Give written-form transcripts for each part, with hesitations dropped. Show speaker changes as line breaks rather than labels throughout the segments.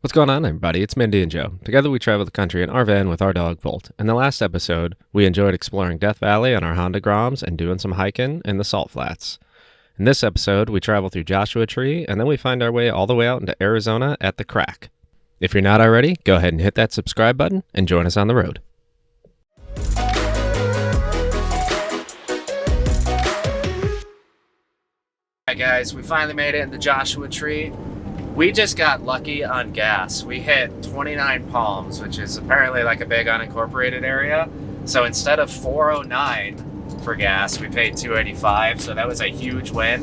What's going on, everybody? It's Mindy and Joe. Together we travel the country in our van with our dog, Volt. In the last episode, we enjoyed exploring Death Valley on our Honda Groms and doing some hiking in the Salt Flats. In this episode, we travel through Joshua Tree, and then we find our way all the way out into Arizona at the Crack. If you're not already, go ahead and hit that subscribe button and join us on the road. Alright guys, we finally made it in the Joshua Tree. We just got lucky on gas. We hit 29 Palms, which is apparently like a big unincorporated area. So instead of $4.09 for gas, we paid $2.85. So that was a huge win.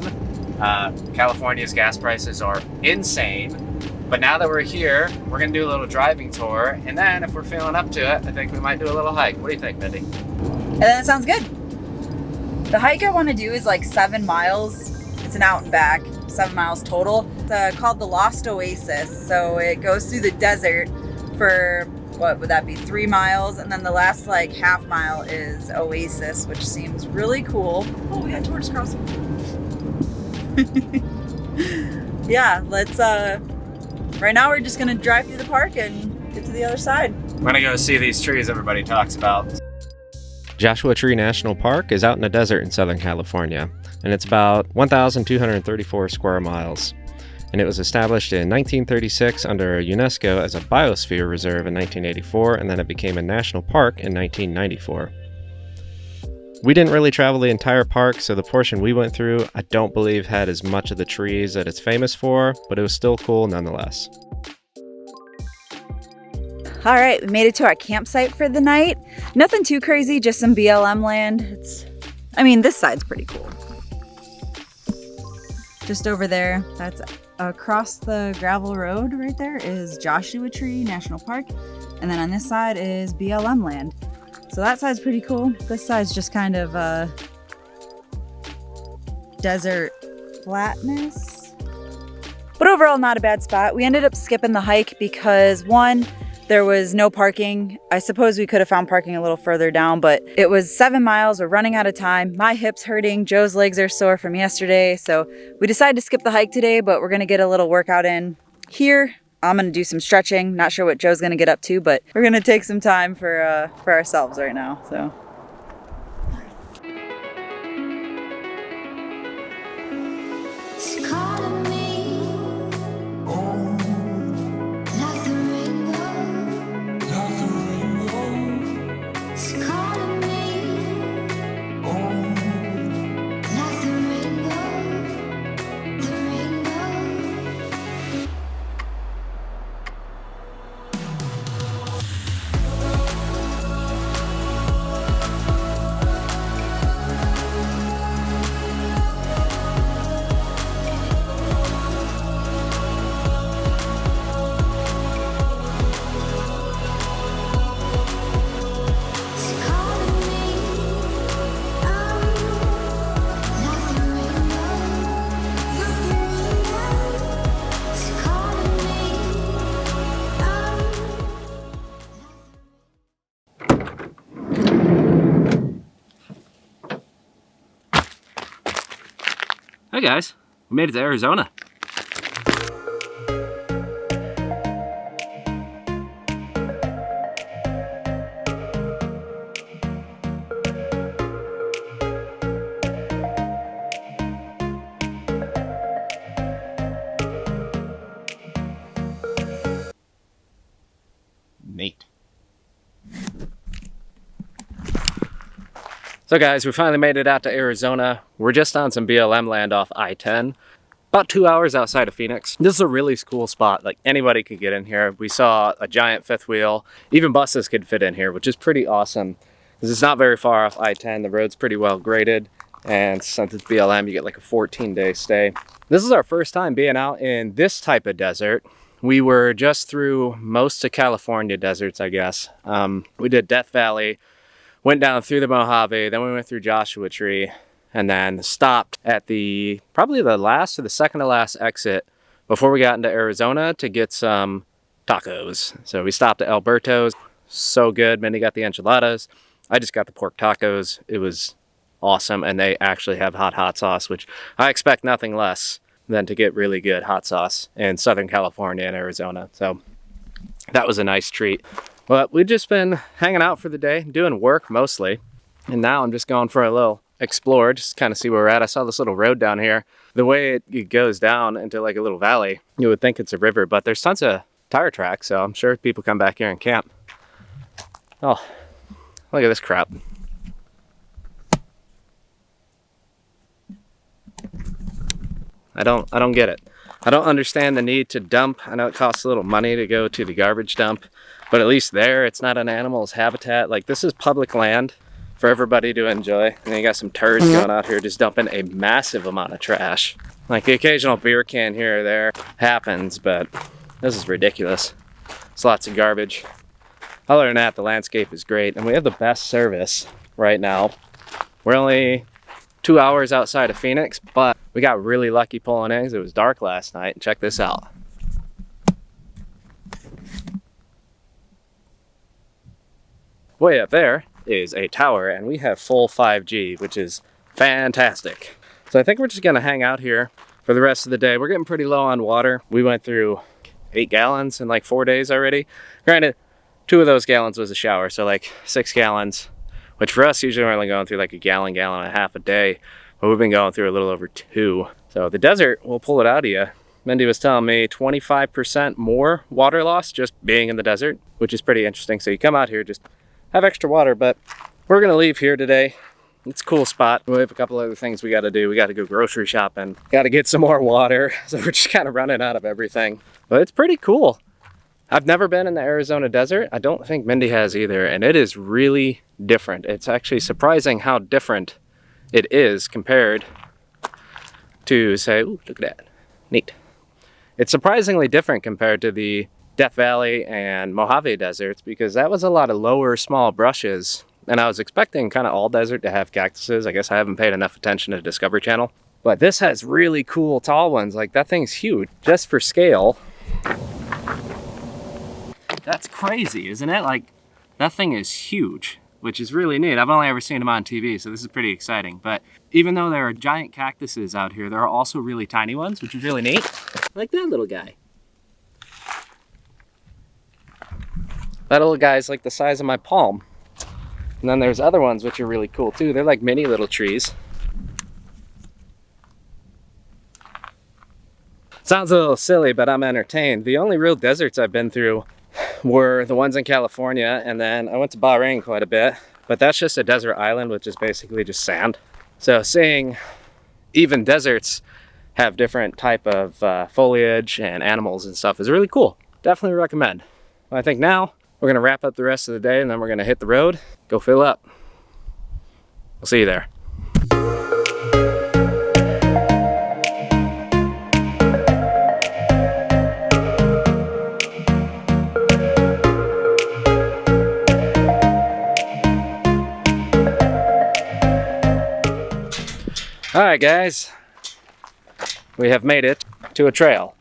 California's gas prices are insane. But now that we're here, we're gonna do a little driving tour. And then if we're feeling up to it, I think we might do a little hike. What do you think, Mindy?
That sounds good. The hike I want to do is like 7 miles. It's an out and back, 7 miles total. It's called the Lost Oasis. So it goes through the desert for, what would that be, 3 miles? And then the last like half mile is Oasis, which seems really cool. Oh, we got tortoise crossing. Yeah, let's, right now we're just gonna drive through the park and get to the other side.
We're gonna go see these trees everybody talks about. Joshua Tree National Park is out in the desert in Southern California, and it's about 1,234 square miles. And it was established in 1936 under UNESCO as a biosphere reserve in 1984, and then it became a national park in 1994. We didn't really travel the entire park, so the portion we went through I don't believe had as much of the trees that it's famous for, but it was still cool nonetheless.
All right, we made it to our campsite for the night. Nothing too crazy, just some BLM land. This side's pretty cool. Just over there, that's across the gravel road right there is Joshua Tree National Park. And then on this side is BLM land. So that side's pretty cool. This side's just kind of desert flatness. But overall, not a bad spot. We ended up skipping the hike because one, there was no parking. I suppose we could have found parking a little further down, but it was 7 miles. We're running out of time. My hip's hurting. Joe's legs are sore from yesterday. So we decided to skip the hike today, but we're gonna get a little workout in here. I'm gonna do some stretching. Not sure what Joe's gonna get up to, but we're gonna take some time for ourselves right now, so.
Hey guys, we made it to Arizona. Neat. So guys, we finally made it out to Arizona. We're just on some BLM land off I-10, about 2 hours outside of Phoenix. This is a really cool spot. Like, anybody could get in here. We saw a giant fifth wheel. Even buses could fit in here, which is pretty awesome because it's not very far off I-10. The road's pretty well graded, and since it's BLM, you get like a 14-day stay. This is our first time being out in this type of desert. We were just through most of California deserts, I guess. We did Death Valley, went down through the Mojave, then we went through Joshua Tree, and then stopped at probably the last or the second to last exit before we got into Arizona to get some tacos. So we stopped at Alberto's. So good. Mindy got the enchiladas. I just got the pork tacos. It was awesome, and they actually have hot sauce, which I expect nothing less than to get really good hot sauce in Southern California and Arizona. So that was a nice treat. But we've just been hanging out for the day, doing work mostly. And now I'm just going for a little explore, just kind of see where we're at. I saw this little road down here. The way it goes down into like a little valley, you would think it's a river, but there's tons of tire tracks, so I'm sure people come back here and camp. Oh, look at this crap. I don't get it. I don't understand the need to dump. I know it costs a little money to go to the garbage dump, but at least there, it's not an animal's habitat. Like, this is public land for everybody to enjoy. And then you got some turds going out here just dumping a massive amount of trash. Like, the occasional beer can here or there happens, but this is ridiculous. It's lots of garbage. Other than that, the landscape is great, and we have the best service right now. We're only 2 hours outside of Phoenix, but we got really lucky pulling eggs. It was dark last night. Check this out. Way up there is a tower, and we have full 5G, which is fantastic. So I think we're just gonna hang out here for the rest of the day. We're getting pretty low on water. We went through 8 gallons in like 4 days already. Granted, 2 of those gallons was a shower, so like 6 gallons, which for us usually we're only going through like a gallon and a half a day, but we've been going through a little over 2. So the desert will pull it out of you. Mindy was telling me 25% more water loss just being in the desert, which is pretty interesting. So you come out here, just have extra water, but we're gonna leave here today. It's a cool spot. We have a couple other things we gotta do. We gotta go grocery shopping, gotta get some more water. So we're just kind of running out of everything, but it's pretty cool. I've never been in the Arizona desert. I don't think Mindy has either, and it is really different. It's actually surprising how different it is compared to, say, ooh, look at that, neat. It's surprisingly different compared to the Death Valley and Mojave deserts, because that was a lot of lower, small brushes, and I was expecting kind of all desert to have cactuses. I guess I haven't paid enough attention to Discovery Channel, but this has really cool tall ones. Like, that thing's huge, just for scale. That's crazy, isn't it? Like, that thing is huge, which is really neat. I've only ever seen them on TV, so this is pretty exciting. But even though there are giant cactuses out here, there are also really tiny ones, which is really neat. Like that little guy. That little guy's like the size of my palm. And then there's other ones which are really cool too. They're like mini little trees. Sounds a little silly, but I'm entertained. The only real deserts I've been through were the ones in California, and then I went to Bahrain quite a bit, but that's just a desert island, which is basically just sand. So seeing even deserts have different type of foliage and animals and stuff is really cool. Definitely recommend. Well, I think now we're gonna wrap up the rest of the day, and then we're gonna hit the road, go fill up. We'll see you there. All right, guys, we have made it to a trail.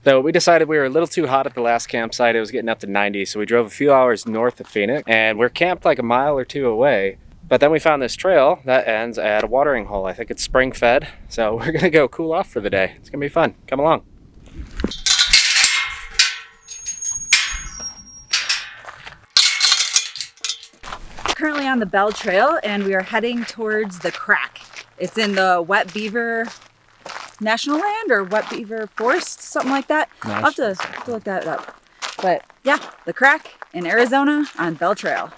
So we decided we were a little too hot at the last campsite. It was getting up to 90, so we drove a few hours north of Phoenix, and we're camped like a mile or 2 away. But then we found this trail that ends at a watering hole. I think it's spring fed, so we're gonna go cool off for the day. It's gonna be fun. Come along.
Currently on the Bell Trail, and we are heading towards the Crack. It's in the Wet Beaver National Land or Wet Beaver Forest, something like that. I'll have to look that up. But yeah, the Crack in Arizona on Bell Trail.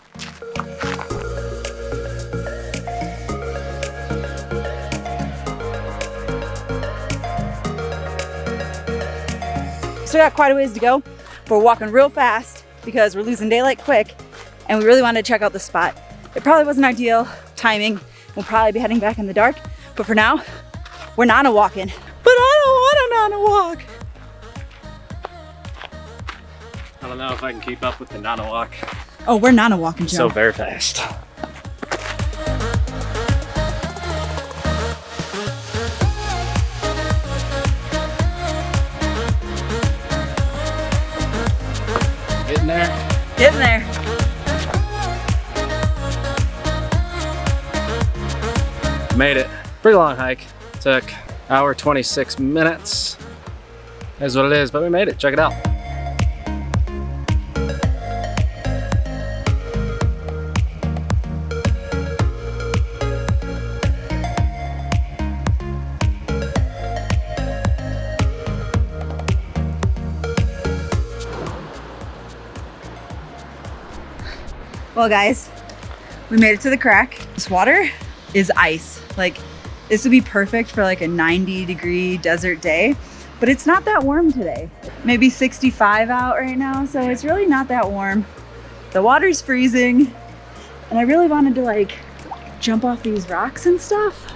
So we got quite a ways to go. We're walking real fast because we're losing daylight quick, and we really wanted to check out the spot. It probably wasn't ideal timing. We'll probably be heading back in the dark, but for now, we're nana walking. But I don't want to nana walk.
I don't know if I can keep up with the nana walk.
Oh, we're nana walking, Joe.
So very fast. Getting there.
Getting there.
Made it. Pretty long hike. Took Hour 26 minutes is what it is, but we made it. Check it out.
Well guys, we made it to the crack. This water is ice. Like, this would be perfect for like a 90-degree desert day, but it's not that warm today. Maybe 65 out right now, so it's really not that warm. The water's freezing, and I really wanted to like jump off these rocks and stuff.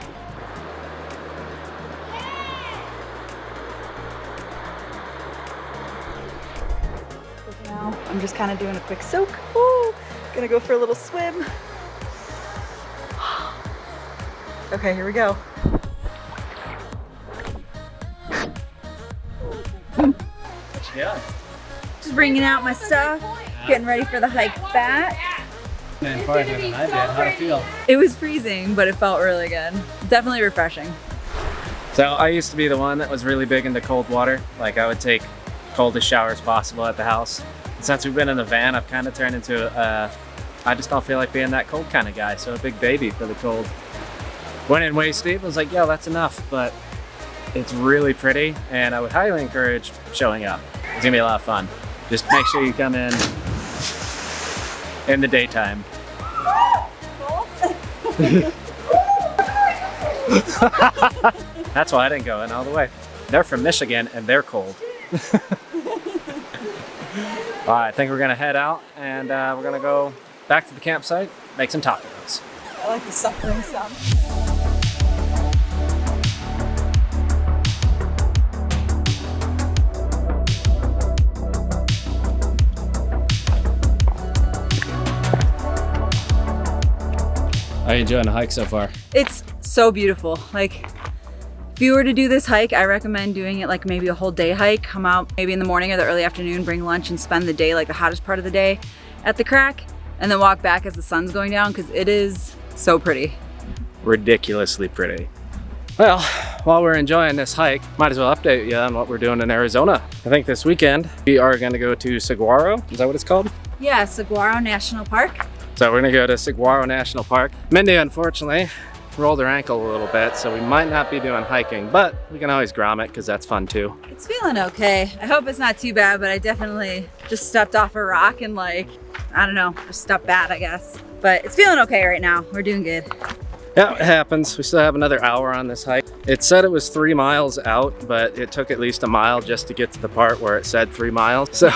Now I'm just kind of doing a quick soak. Ooh, gonna go for a little swim. Okay, here we go.
Yeah.
Just bringing out my stuff, getting ready for the hike back.
Man, farther than I did. How'd it feel?
It was freezing, but it felt really good. Definitely refreshing.
So I used to be the one that was really big into cold water. Like, I would take coldest showers possible at the house. And since we've been in the van, I've kind of turned into I just don't feel like being that cold kind of guy. So a big baby for the cold. Went in waist deep, I was like, yeah, that's enough. But it's really pretty, and I would highly encourage showing up. It's gonna be a lot of fun. Just make sure you come in the daytime. That's why I didn't go in all the way. They're from Michigan and they're cold. All right, I think we're gonna head out, and we're gonna go back to the campsite, make some tacos.
I like the suffering sound.
How are you enjoying the hike so far?
It's so beautiful. Like, if you were to do this hike, I recommend doing it like maybe a whole day hike. Come out maybe in the morning or the early afternoon, bring lunch, and spend the day, like the hottest part of the day, at the crack, and then walk back as the sun's going down, because it is so pretty.
Ridiculously pretty. Well, while we're enjoying this hike, might as well update you on what we're doing in Arizona. I think this weekend we are gonna go to Saguaro. Is that what it's called?
Yeah, Saguaro National Park.
So we're gonna go to Saguaro National Park. Mindy, unfortunately, rolled her ankle a little bit, so we might not be doing hiking, but we can always grommet because that's fun too.
It's feeling okay. I hope it's not too bad, but I definitely just stepped off a rock and like, I don't know, just stepped bad, I guess. But it's feeling okay right now. We're doing good.
Yeah, it happens. We still have another hour on this hike. It said it was 3 miles out, but it took at least a mile just to get to the part where it said 3 miles. So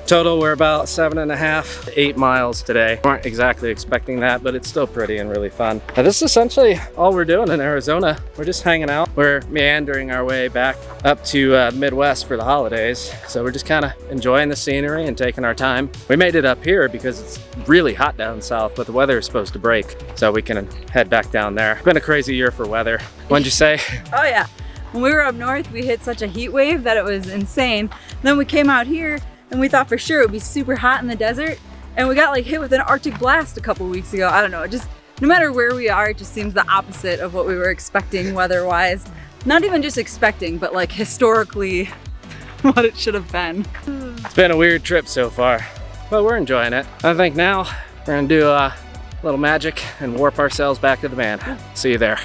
total, we're about 7.5 to 8 miles today. We weren't exactly expecting that, but it's still pretty and really fun. Now, this is essentially all we're doing in Arizona. We're just hanging out. We're meandering our way back up to the Midwest for the holidays. So we're just kind of enjoying the scenery and taking our time. We made it up here because it's really hot down south, but the weather is supposed to break, so we can head back down there. It's been a crazy year for weather. What'd you say?
Oh yeah. When we were up north, we hit such a heat wave that it was insane. Then we came out here and we thought for sure it would be super hot in the desert, and we got like hit with an Arctic blast a couple weeks ago. I don't know, it just, no matter where we are, it just seems the opposite of what we were expecting weather-wise. Not even just expecting, but like historically what it should have been.
It's been a weird trip so far, but we're enjoying it. I think now we're gonna do a little magic and warp ourselves back to the van. See you there.